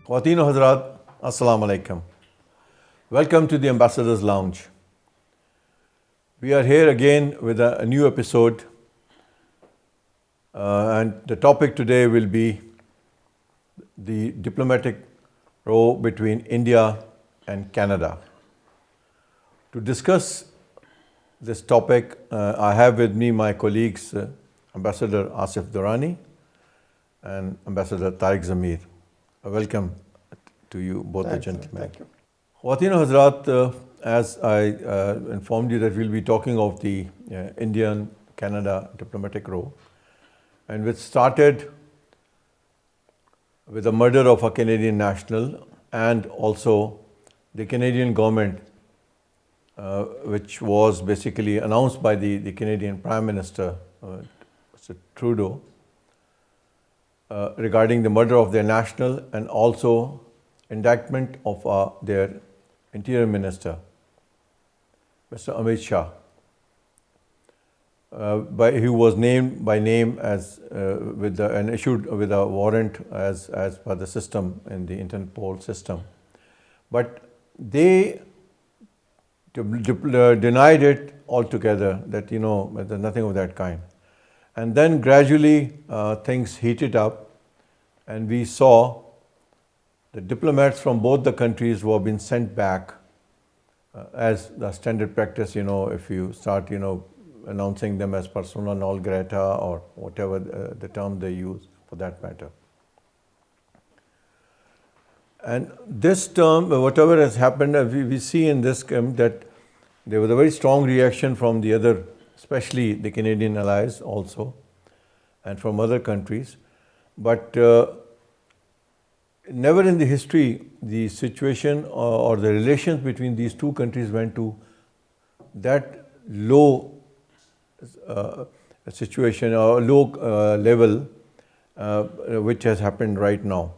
Khawateen o Hazrat, Assalamu alaikum. Welcome to the Ambassador's Lounge. We are here again with a new episode, and the topic today will be the diplomatic row between India and Canada. To discuss this topic, I have with me my colleagues, Ambassador Asif Durrani and Ambassador Tariq Zamir. Welcome to you, both the gentlemen. Thank you. Khawateen o Hazrat, as I informed you that we'll be talking of the Indian-Canada diplomatic row, and which started with the murder of a Canadian national and also the Canadian government, which was basically announced by the Canadian Prime Minister, Mr. Trudeau, regarding the murder of their national and also indictment of their Interior Minister, Mr. Amit Shah, who was named by name as and issued with a warrant as per the system in the Interpol system, but they denied it altogether. That there's nothing of that kind. And then gradually things heated up, and we saw the diplomats from both the countries who have been sent back as the standard practice. If you start, announcing them as persona non grata or whatever the term they use for that matter. And this term, whatever has happened, we see in this that there was a very strong reaction from the other, especially the Canadian allies also, and from other countries. But never in the history the situation or the relations between these two countries went to that low situation or low level which has happened right now.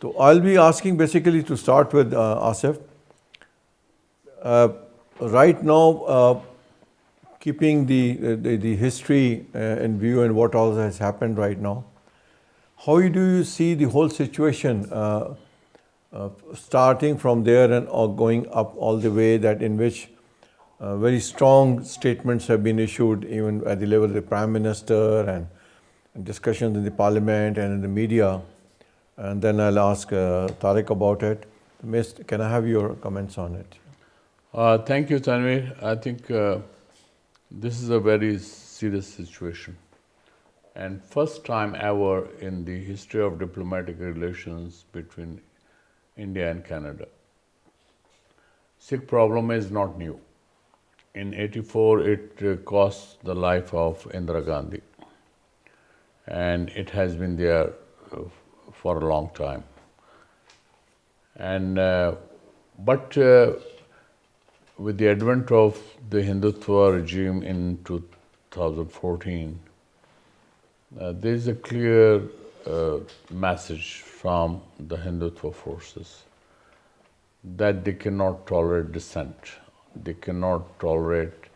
So I'll be asking basically to start with Asif. Right now, keeping the history in view and what all has happened right now, how do you see the whole situation starting from there and going up all the way, that in which very strong statements have been issued even at the level of the Prime Minister and discussions in the Parliament and in the media? And then I'll ask Tariq about it. Miss, can I have your comments on it? Thank you, Tanvir. I think this is a very serious situation. And first time ever in the history of diplomatic relations between India and Canada. Sikh problem is not new. In 1984, it cost the life of Indira Gandhi. And it has been there for a long time. And but with the advent of the Hindutva regime in 2014, there is a clear message from the Hindutva forces that they cannot tolerate dissent. They cannot tolerate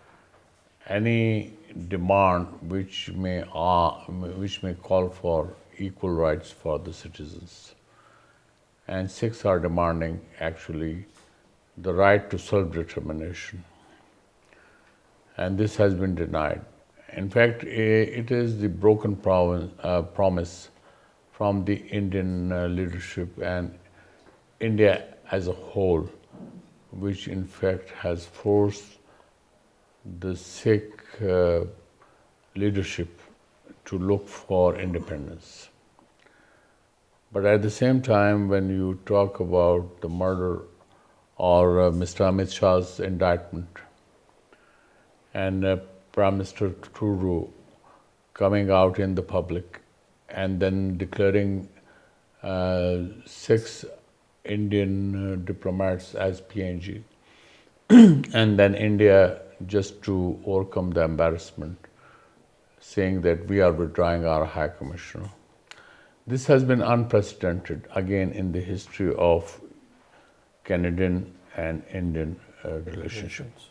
any demand which may call for equal rights for the citizens. And Sikhs are demanding actually the right to self-determination. And this has been denied. In fact, it is the broken promise from the Indian leadership and India as a whole, which in fact has forced the Sikh leadership to look for independence. But at the same time, when you talk about the murder or Mr. Amit Shah's indictment and Prime Minister Trudeau coming out in the public and then declaring 6 Indian diplomats as PNG, and then India, just to overcome the embarrassment, saying that we are withdrawing our High Commissioner. This has been unprecedented again in the history of Canadian and Indian relationships.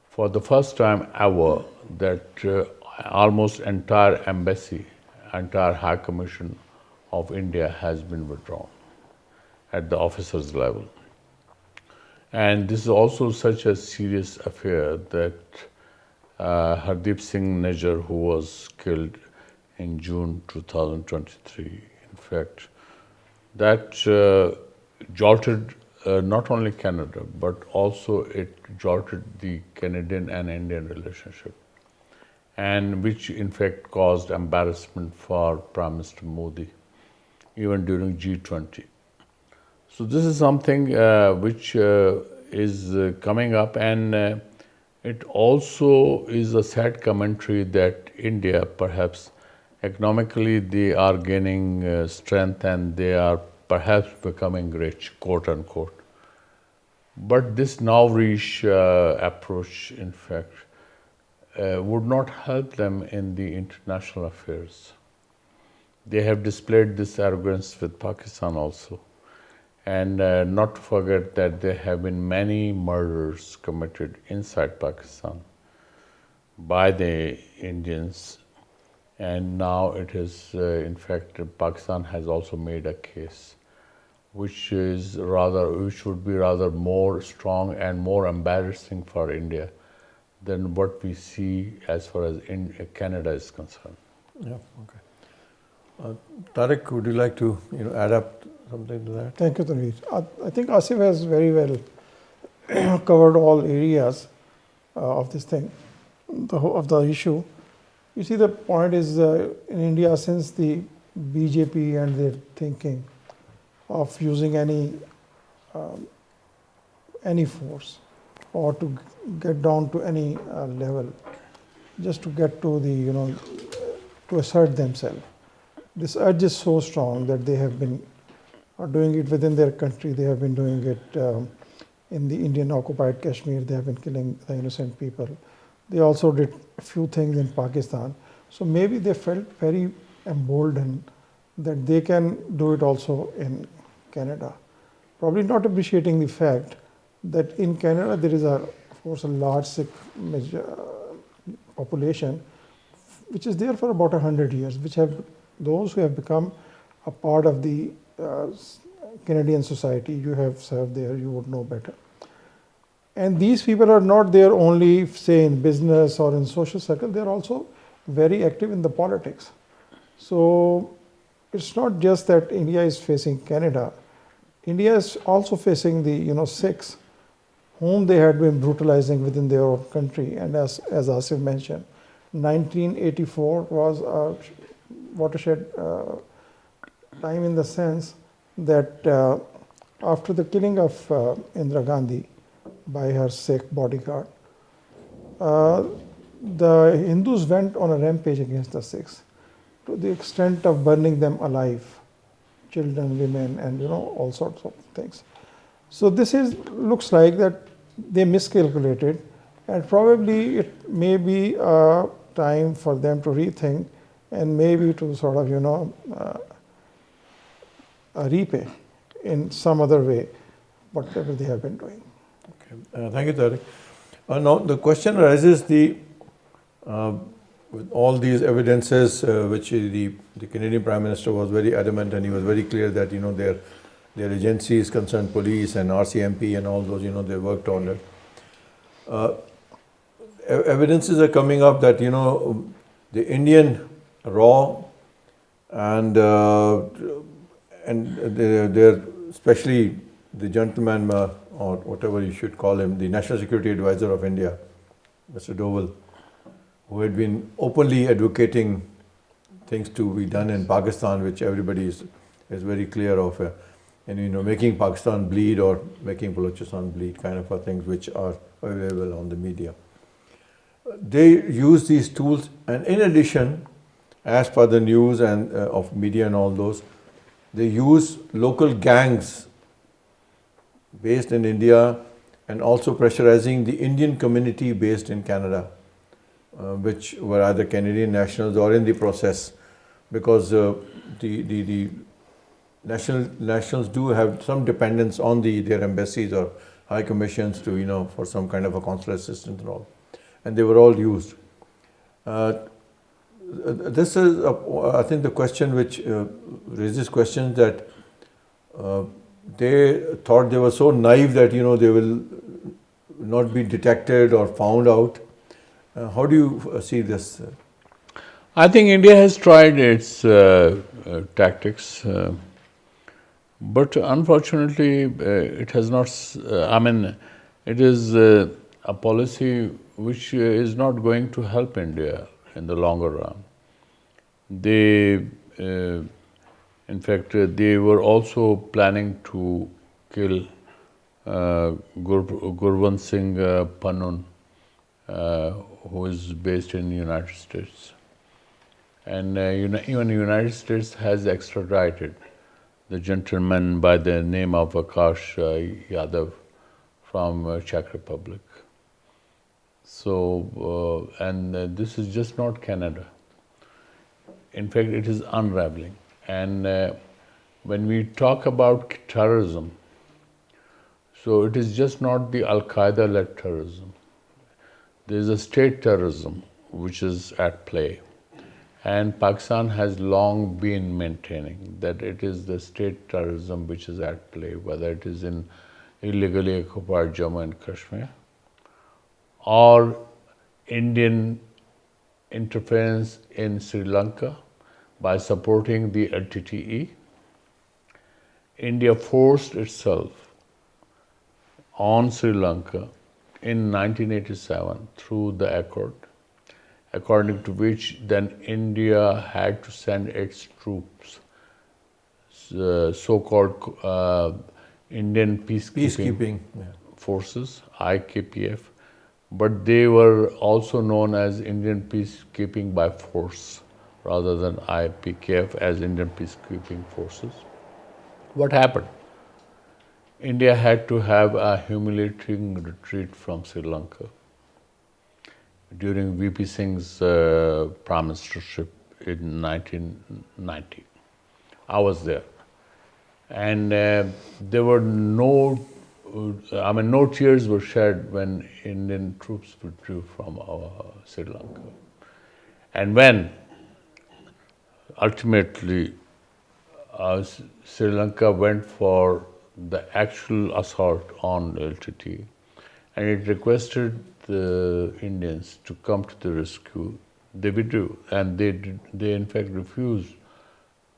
For the first time ever, that almost entire embassy, entire High Commission of India has been withdrawn. at the officers level. And this is also such a serious affair that Hardeep Singh Nijjar, who was killed in June 2023, in fact, that jolted not only Canada, but also it jolted the Canadian and Indian relationship, and which in fact caused embarrassment for Prime Minister Modi, even during G20. So this is something which is coming up, and it also is a sad commentary that India, perhaps economically, they are gaining strength and they are perhaps becoming rich, quote unquote. But this now-rich approach, in fact, would not help them in the international affairs. They have displayed this arrogance with Pakistan also. And not to forget that there have been many murders committed inside Pakistan by the Indians. And now it is, in fact, Pakistan has also made a case which would be rather more strong and more embarrassing for India than what we see as far as Canada is concerned. Yeah, okay. Tariq, would you like to add up something to that? Thank you, Tanveer. I think Asif has very well covered all areas of this thing, of the issue. You see, the point is in India, since the BJP and their thinking of using any force or to get down to any level, just to get to the to assert themselves. This urge is so strong that they have been doing it within their country. They have been doing it in the Indian occupied Kashmir. They have been killing the innocent people. They also did a few things in Pakistan. So maybe they felt very emboldened that they can do it also in Canada. Probably not appreciating the fact that in Canada there is, of course, a large Sikh population which is there for about 100 years, which have those who have become a part of the Canadian society. You have served there, you would know better. And these people are not there only, say, in business or in social circle, they are also very active in the politics. So it's not just that India is facing Canada. India is also facing the Sikhs, whom they had been brutalizing within their own country. And as Asif mentioned, 1984 was a watershed time in the sense that after the killing of Indira Gandhi by her Sikh bodyguard, the Hindus went on a rampage against the Sikhs to the extent of burning them alive, children, women, and all sorts of things. So this looks like that they miscalculated, and probably it may be a time for them to rethink and maybe to sort of repay in some other way whatever they have been doing. Okay, thank you, Tariq. Now the question arises: with all these evidences, which the Canadian Prime Minister was very adamant, and he was very clear that their agencies concerned, police and RCMP and all those, they worked on it. Evidences are coming up that the Indian Row and they're especially the gentleman or whatever you should call him, the National Security Advisor of India, Mr. Doval, who had been openly advocating things to be done in Pakistan, which everybody is very clear of, and making Pakistan bleed or making Balochistan bleed, kind of things which are available on the media. They use these tools, and in addition, as per the news and of media and all those, they use local gangs based in India and also pressurizing the Indian community based in Canada, which were either Canadian nationals or in the process, because the nationals do have some dependence on their embassies or high commissions to for some kind of a consular assistance and all, and they were all used. This is, I think, the question which raises questions that they thought they were so naive that they will not be detected or found out. How do you see this? I think India has tried its tactics, but unfortunately, it has not. I mean, it is a policy which is not going to help India in the longer run. They, in fact, they were also planning to kill Gurwant Singh Panun, who is based in the United States. And even the United States has extradited the gentleman by the name of Akash Yadav from Czech Republic. So, this is just not Canada. In fact, it is unraveling. And when we talk about terrorism, so it is just not the Al-Qaeda-led terrorism. There is a state terrorism which is at play. And Pakistan has long been maintaining that it is the state terrorism which is at play, whether it is in illegally occupied Jammu and Kashmir or Indian interference in Sri Lanka by supporting the LTTE. India forced itself on Sri Lanka in 1987 through the accord, according to which then India had to send its troops, so-called Indian peacekeeping forces, IKPF, but they were also known as Indian Peacekeeping by Force rather than IPKF as Indian Peacekeeping Forces. What happened? India had to have a humiliating retreat from Sri Lanka during VP Singh's prime ministership in 1990. I was there. And there were no tears were shed when Indian troops withdrew from Sri Lanka. And when ultimately Sri Lanka went for the actual assault on LTT, and it requested the Indians to come to the rescue, they withdrew, and they in fact refused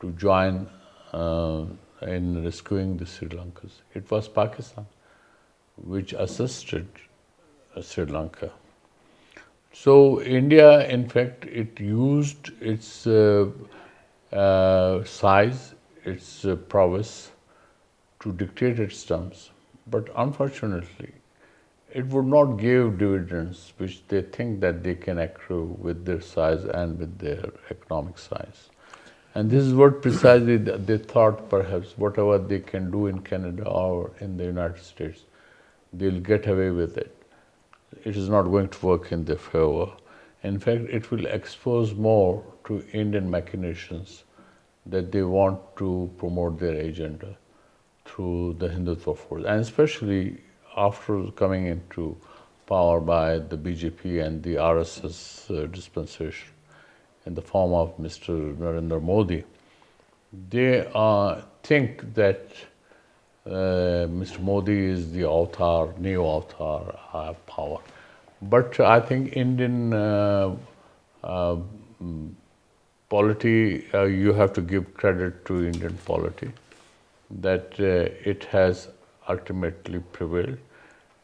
to join in rescuing the Sri Lankans. It was Pakistan which assisted Sri Lanka. So India, in fact, it used its size, its prowess to dictate its terms, but unfortunately, it would not give dividends which they think that they can accrue with their size and with their economic size. And this is what precisely they thought perhaps whatever they can do in Canada or in the United States, they'll get away with it. It is not going to work in their favor. In fact, it will expose more to Indian machinations that they want to promote their agenda through the Hindutva force, and especially after coming into power by the BJP and the RSS dispensation in the form of Mr. Narendra Modi. They think that Mr. Modi is the avatar, new avatar of power. But I think Indian polity, you have to give credit to Indian polity, that it has ultimately prevailed,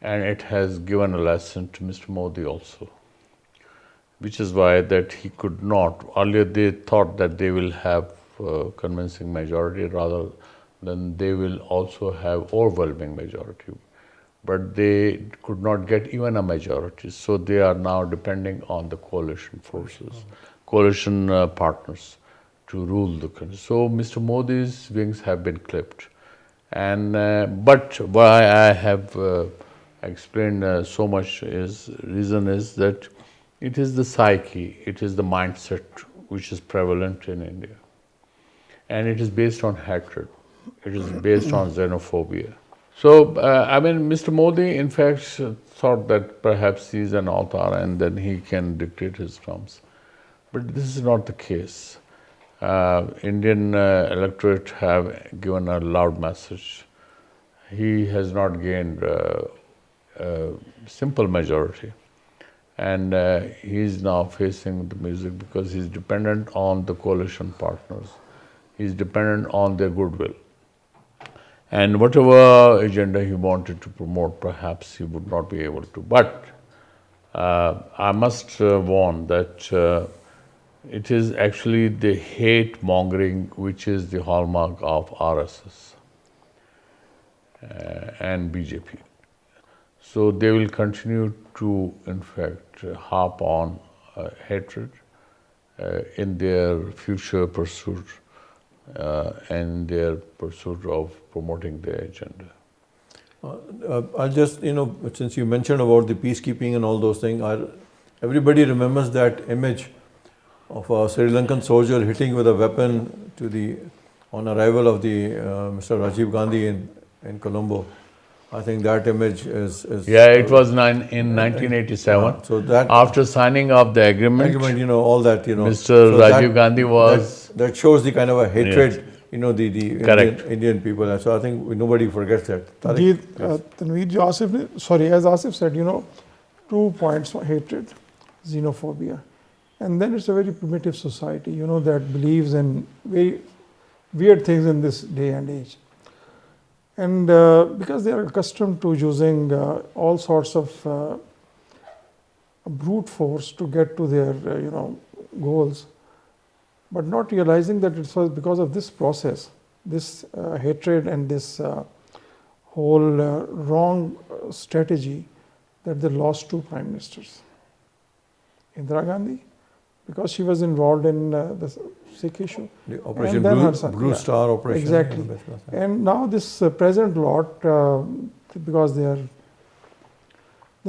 and it has given a lesson to Mr. Modi also, which is why that he could not. Earlier they thought that they will have convincing majority rather than they will also have overwhelming majority. But they could not get even a majority. So they are now depending on the coalition forces, coalition partners to rule the country. So Mr. Modi's wings have been clipped. And but why I have explained so much reason is that it is the psyche, it is the mindset which is prevalent in India. And it is based on hatred. It is based on xenophobia. So, Mr. Modi, in fact, thought that perhaps he is an avatar and then he can dictate his terms. But this is not the case. Indian electorate have given a loud message he has not gained a simple majority. And he is now facing the music because he's dependent on the coalition partners. He's dependent on their goodwill. And whatever agenda he wanted to promote, perhaps he would not be able to. But I must warn that it is actually the hate mongering which is the hallmark of RSS and BJP. So they will continue to, in fact, harp on hatred in their future pursuit and their pursuit of promoting their agenda. I'll just, since you mentioned about the peacekeeping and all those things, everybody remembers that image of a Sri Lankan soldier hitting with a weapon on arrival of the Mr. Rajiv Gandhi in Colombo. I think that image is Yeah, it was in 1987. So that after signing of the agreement, all that, Mr. So Rajiv Gandhi was... That shows the kind of a hatred, Yes. The Correct. Indian people. So I think nobody forgets that. Indeed, Tanveer ji, as Asif said, 2 points: hatred, xenophobia. And then it's a very primitive society, that believes in very weird things in this day and age. And because they are accustomed to using all sorts of brute force to get to their, goals, but not realizing that it was because of this process, this hatred and this whole wrong strategy, that they lost 2 prime ministers. Indira Gandhi, because she was involved in the Sikh issue. The Operation And then her Blue, son, Blue yeah. Star operation. Exactly. And now this present lot, because they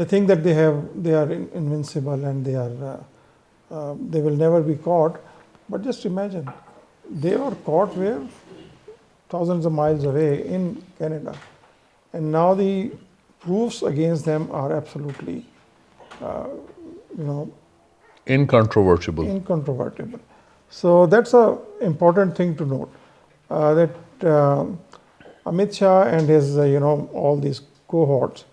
think that they are invincible and they will never be caught. But just imagine, they were caught where? Thousands of miles away in Canada. And now the proofs against them are absolutely, incontrovertible. So that's an important thing to note, that Amit Shah and his, all these cohorts,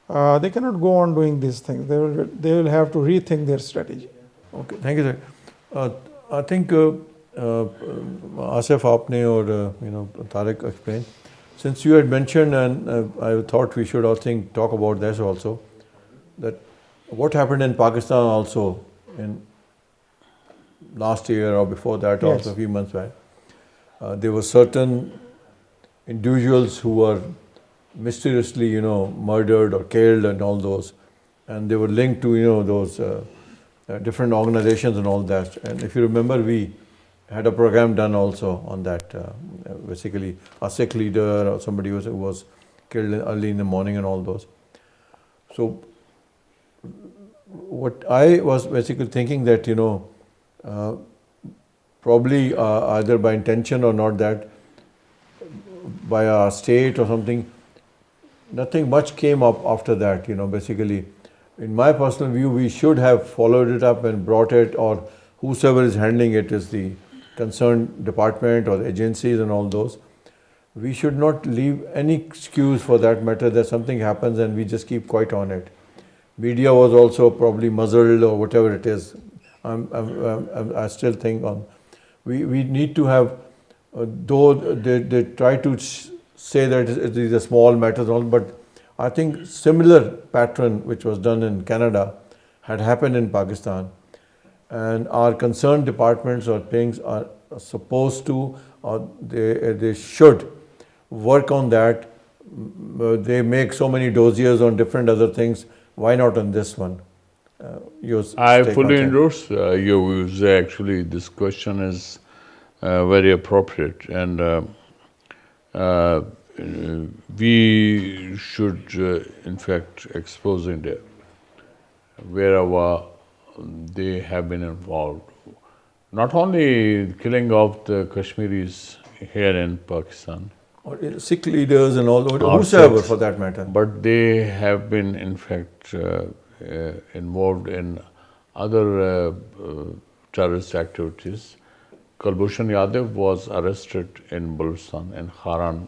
they cannot go on doing these things. They will have to rethink their strategy. Okay, thank you, sir. I think Asif, Aapne or Tariq explained. Since you had mentioned, and I thought we should talk about this also, that what happened in Pakistan also in last year or before that, Yes. also a few months back. There were certain individuals who were mysteriously, murdered or killed and all those, and they were linked to, those different organizations and all that. And if you remember, we had a program done also on that. Basically, a Sikh leader or somebody who was killed early in the morning and all those. So, what I was basically thinking that, probably either by intention or not, that by our state or something, nothing much came up after that, basically. In my personal view, we should have followed it up and brought it, or whosoever is handling it is the concerned department or the agencies and all those. We should not leave any excuse for that matter that something happens and we just keep quiet on it. Media was also probably muzzled or whatever it is. I still think we need to have, though they try to say that it is a small matter and all, but I think similar pattern which was done in Canada had happened in Pakistan, and our concerned departments or things are supposed to, or they should work on that. They make so many dossiers on different other things. Why not on this one? I fully endorse your views. Actually, this question is very appropriate, and we should, in fact, expose India wherever they have been involved. Not only killing of the Kashmiris here in Pakistan, or Sikh leaders and all, Or whosoever Sikhs. for that matter. but they have been, in fact, involved in other terrorist activities Kulbhushan Yadav was arrested in Balochistan in Haran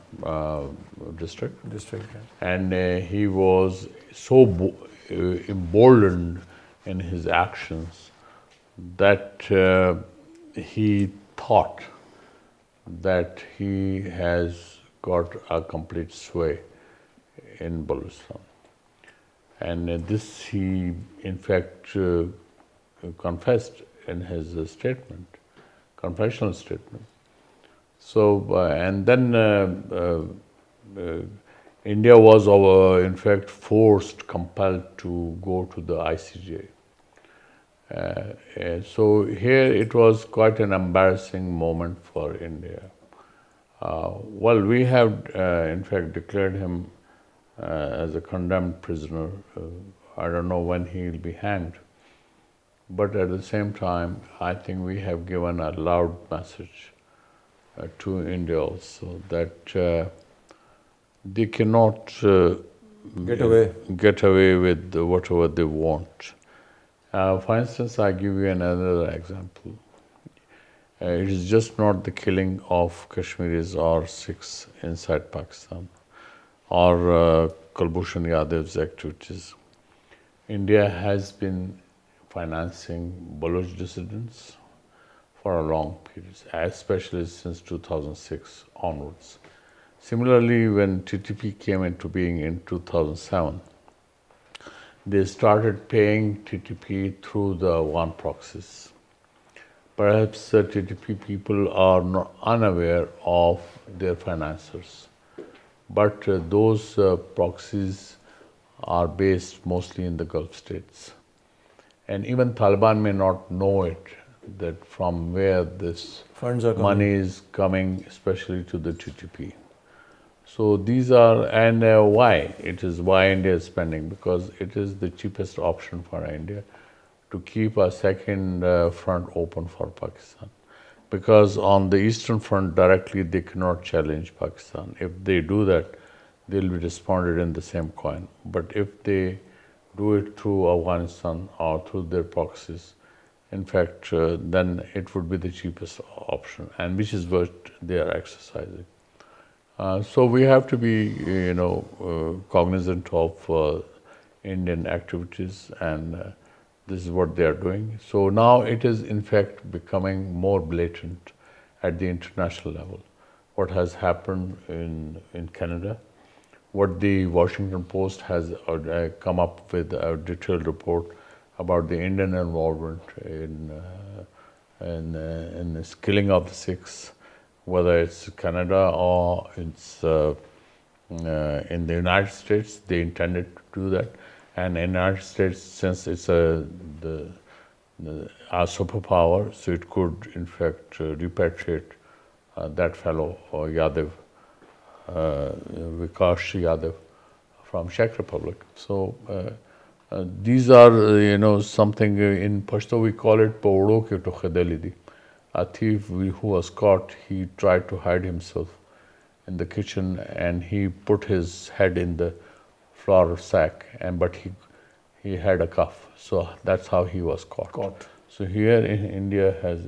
district. Yeah. And he was so emboldened in his actions that he thought that he has got a complete sway in Balochistan. And this he in fact confessed in his confessional statement. So, and then India was in fact compelled to go to the ICJ. So here it was quite an embarrassing moment for India. Well, we have in fact declared him as a condemned prisoner. I don't know when he will be hanged. But at the same time, I think we have given a loud message to India also that they cannot get away with whatever they want. For instance, I give you another example. It is just not the killing of Kashmiris or Sikhs inside Pakistan or Kulbhushan Yadav's activities. India has been financing Baloch dissidents for a long period, especially since 2006 onwards. Similarly, when TTP came into being in 2007, they started paying TTP through the one proxies. Perhaps TTP people are not unaware of their financiers, but those proxies are based mostly in the Gulf states. And even Taliban may not know it, that from where this money is coming, especially to the TTP. So these are, and why? It is why India is spending, because it is the cheapest option for India to keep a second front open for Pakistan. Because on the eastern front directly, they cannot challenge Pakistan. If they do that, they'll be responded in the same coin. But if they do it through Afghanistan or through their proxies, in fact, then it would be the cheapest option, and which is what they are exercising. So we have to be, cognizant of Indian activities, and this is what they are doing. So now it is in fact becoming more blatant at the international level. What has happened in Canada, what the Washington Post has come up with a detailed report about the Indian involvement in this killing of the Sikhs, whether it's Canada or it's in the United States. They intended to do that, and in the United States, since it's a superpower, so it could in fact repatriate that fellow Yadav, Vikas Yadav, from Czech Republic. So these are something in Pashto we call it Povdo ke to Khadelidi. A thief who was caught, he tried to hide himself in the kitchen and he put his head in the flour sack, but he had a cuff, so that's how he was caught. So here in India has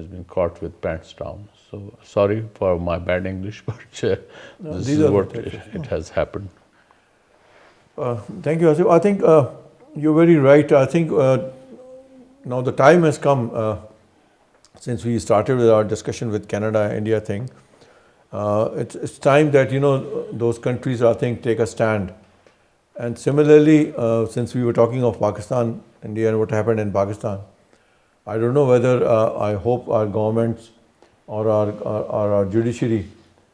been caught with pants down. So sorry for my bad English, but this is what it has happened. Thank you, Asif. I think you're very right. I think now the time has come, since we started with our discussion with Canada-India thing, it's time that, those countries, I think, take a stand. And similarly, since we were talking of Pakistan, India, and what happened in Pakistan, I don't know whether, I hope our governments or our judiciary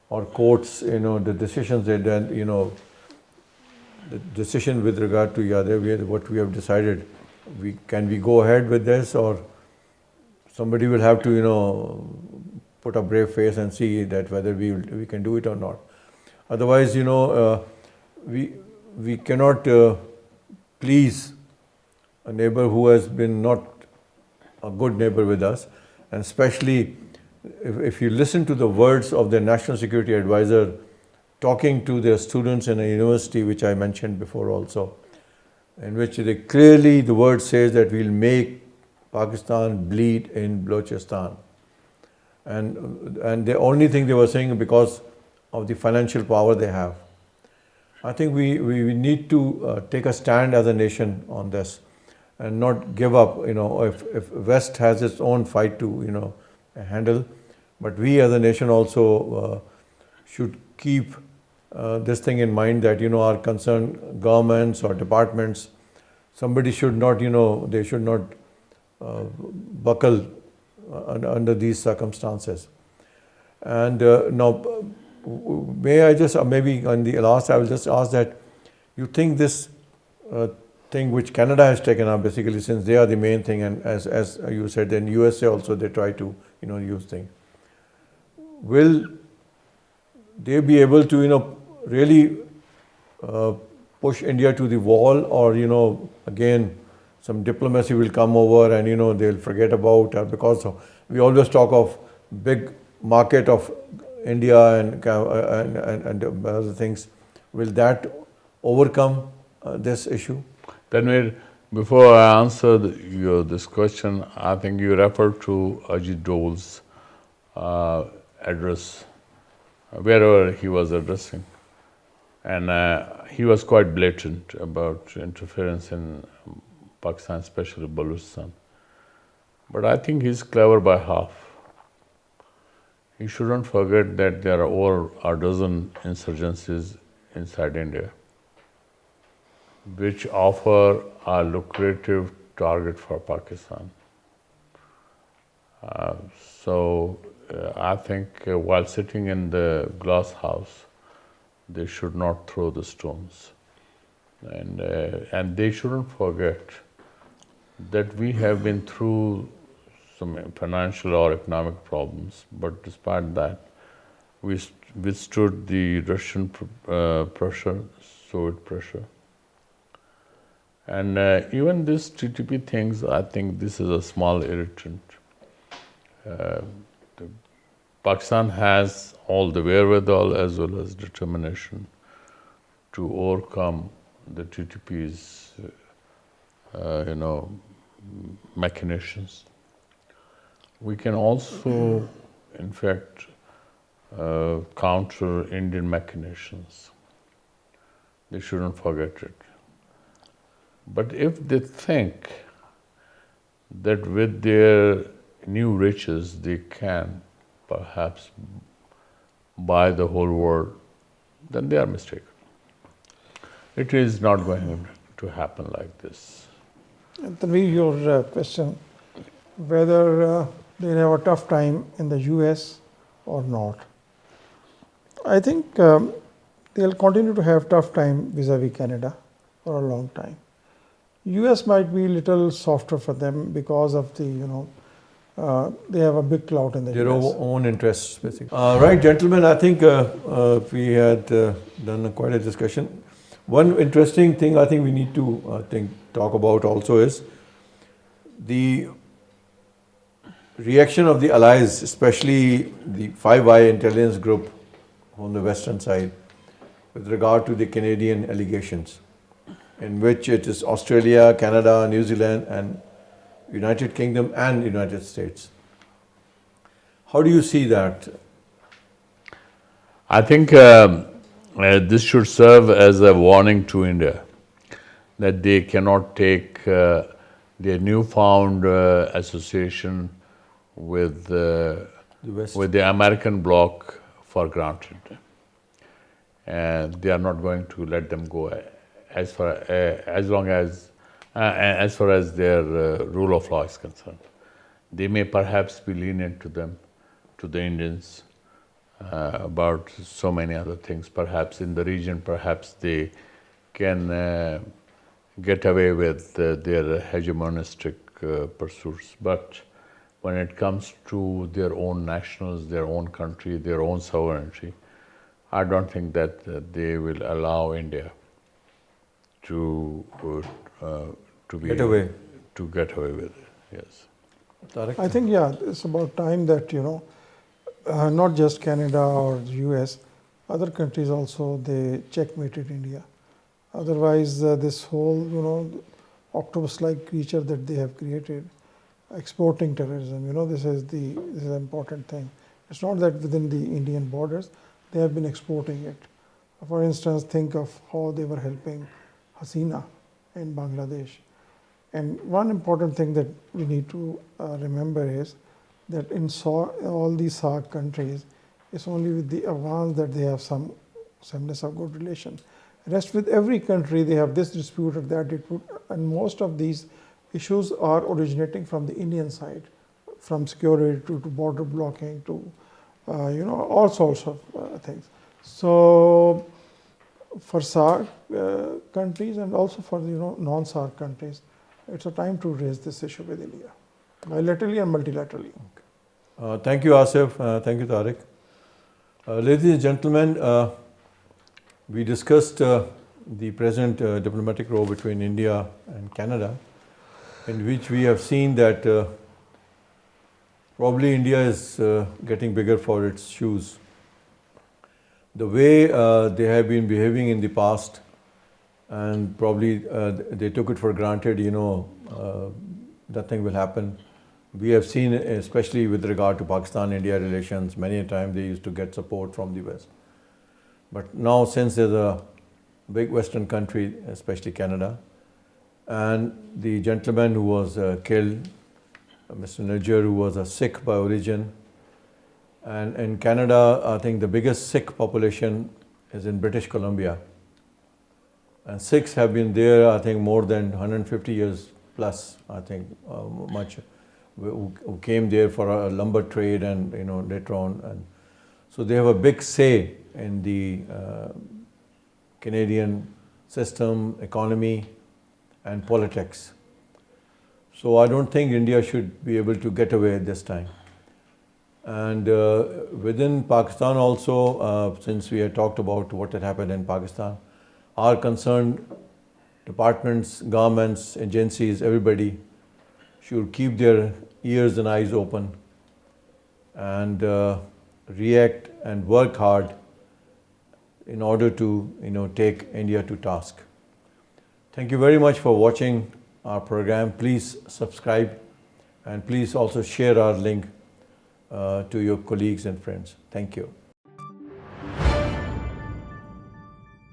or courts, the decisions they done, the decision with regard to Yadav, what we have decided, can we go ahead with this, or somebody will have to, put a brave face and see that whether we can do it or not. Otherwise, we cannot please a neighbor who has been not a good neighbor with us, and especially if you listen to the words of the National Security Advisor talking to their students in a university, which I mentioned before also, in which the word says that we'll make Pakistan bleed in Balochistan. and the only thing they were saying because of the financial power they have. I think we need to take a stand as a nation on this and not give up. If West has its own fight to handle, but we as a nation also should keep this thing in mind that our concerned governments or departments, somebody should not they should not buckle under these circumstances. And now, may I just maybe on the last I will just ask that you think this thing which Canada has taken up, basically, since they are the main thing, and as you said, in USA also they try to use things, will they be able to really push India to the wall, or again some diplomacy will come over and they'll forget about, because we always talk of big market of India and other things. Will that overcome this issue? Tanvir, before I answer this question, I think you referred to Ajit Doval's address, wherever he was addressing. And he was quite blatant about interference in Pakistan, especially Balochistan. But I think he's clever by half. He shouldn't forget that there are over a dozen insurgencies inside India, which offer a lucrative target for Pakistan. I think while sitting in the glass house, they should not throw the stones. And they shouldn't forget that we have been through some financial or economic problems, but despite that, we withstood the Russian pressure, Soviet pressure. And even this TTP things, I think this is a small irritant. Pakistan has all the wherewithal as well as determination to overcome the TTP's, machinations. We can also, in fact, counter Indian machinations. They shouldn't forget it. But if they think that with their new riches they can perhaps buy the whole world, then they are mistaken. It is not going to happen like this. Tanvir, your question, whether they have a tough time in the US or not. I think they'll continue to have tough time vis-a-vis Canada for a long time. US might be a little softer for them because of the, they have a big clout in the Their US. own interests, basically. Right, gentlemen, I think we had done quite a discussion. One interesting thing I think we need to talk about also is the reaction of the allies, especially the Five Eye intelligence group on the western side, with regard to the Canadian allegations, in which it is Australia, Canada, New Zealand, and United Kingdom and United States. How do you see that? I think this should serve as a warning to India that they cannot take their newfound association with the American bloc for granted. And they are not going to let them go as far as their rule of law is concerned. They may perhaps be lenient to them, to the Indians, about so many other things. Perhaps in the region, perhaps they can get away with their hegemonistic pursuits. But when it comes to their own nationals, their own country, their own sovereignty, I don't think that they will allow India to get away with it. Yes. I think, it's about time that, not just Canada or the US, other countries also, they checkmated India. Otherwise, this whole, octopus-like creature that they have created, exporting terrorism, this is the important thing. It's not that within the Indian borders, they have been exporting it. For instance, think of how they were helping Hasina in Bangladesh. And one important thing that we need to remember is that in all these SAARC countries, it's only with the Afghans that they have some semblance of good relation. Rest with every country, they have this dispute or that dispute, and most of these issues are originating from the Indian side, from security to border blocking to all sorts of things. So for SAARC countries and also for non-SAARC countries, it's a time to raise this issue with India, bilaterally and multilaterally. Thank you, Asif. Thank you, Tariq. Ladies and gentlemen, we discussed the present diplomatic row between India and Canada, in which we have seen that probably India is getting bigger for its shoes. The way they have been behaving in the past, and probably they took it for granted, nothing will happen. We have seen, especially with regard to Pakistan-India relations, many a time they used to get support from the West. But now, since there's a big Western country, especially Canada, and the gentleman who was killed, Mr. Najjar, who was a Sikh by origin, and in Canada, I think the biggest Sikh population is in British Columbia. And Sikhs have been there, I think, more than 150 years plus, I think, much, who came there for a lumber trade and, later on. And so they have a big say in the Canadian system, economy, and politics. So I don't think India should be able to get away this time. And within Pakistan also, since we had talked about what had happened in Pakistan, our concerned departments, governments, agencies, everybody should keep their ears and eyes open and react and work hard in order to take India to task. Thank you very much for watching our program. Please subscribe and please also share our link to your colleagues and friends. Thank you.